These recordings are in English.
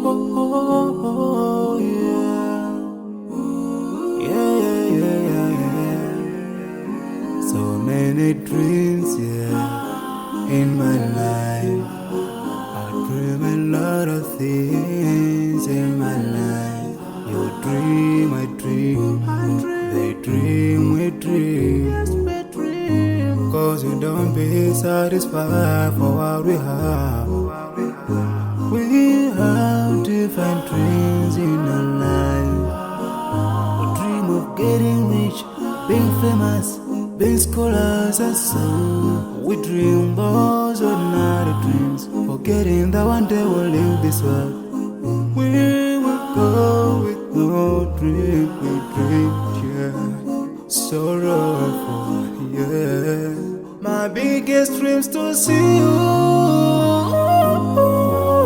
oh, yeah. Yeah, yeah, yeah, yeah, yeah. So many dreams, yeah, in my life. I dream a lot of things in my life. You dream, I dream. They dream, we dream. Cause we don't be satisfied for what we have. We have different dreams in our life. We dream of getting rich, being famous, being scholars and so. We dream those ordinary dreams, forgetting that one day we'll leave this world. We will go with no dream, we dream, yeah. Sorrowful, yeah. My biggest dreams to see you,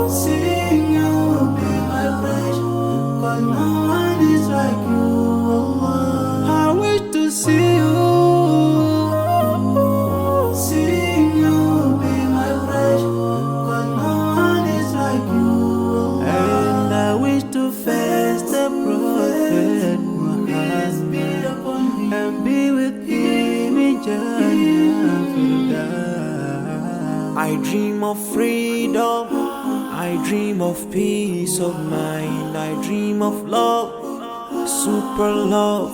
seeing you be my friend. Cause no one is like you, I wish to see you, seeing you be my friend. Cause no one is like you, and I wish to face the prophet Muhammad and be with him in Jannah. I dream of freedom, I dream of peace of mind, I dream of love,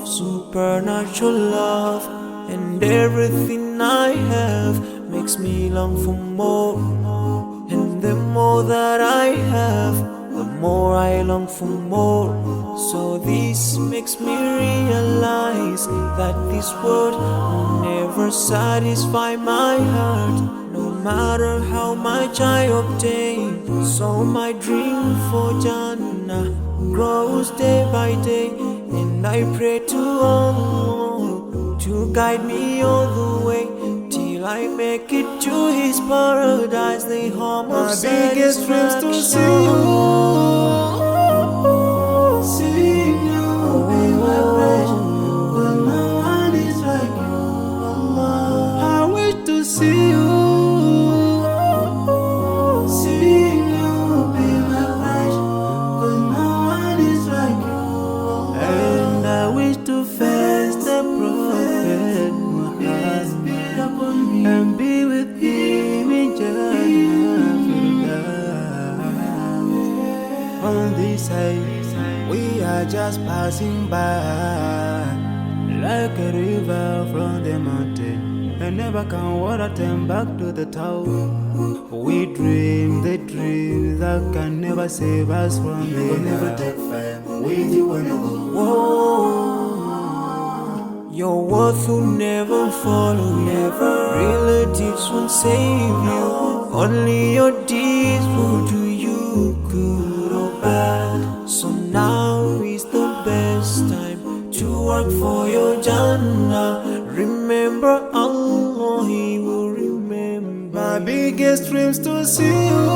supernatural love, and everything I have makes me long for more. And the more that I have, the more I long for more. So this makes me realize that this world will never satisfy my heart, no matter how much I obtain. So my dream for Jannah grows day by day, and I pray to Allah to guide me all the way till I make it to His paradise, the home of satisfaction. My biggest dreams to see you, seeing you be my friend. But no one is like you, Allah. I wish to see you, seeing you be my friend. But no one is like you, Allah. And I wish to face the prophet Muhammad and be with him in Jannah. On this side, we are just passing by, like a river from the mountain, and never can water turn back to the town. We dream the dream that can never save us from the We'll never take fire with you when you go. Your worth will never follow you. Relatives won't save you. Only your deeds will do you good or bad. So now is the best time to work for your Jannah. Remember Allah, He will remember. My biggest dreams to see you,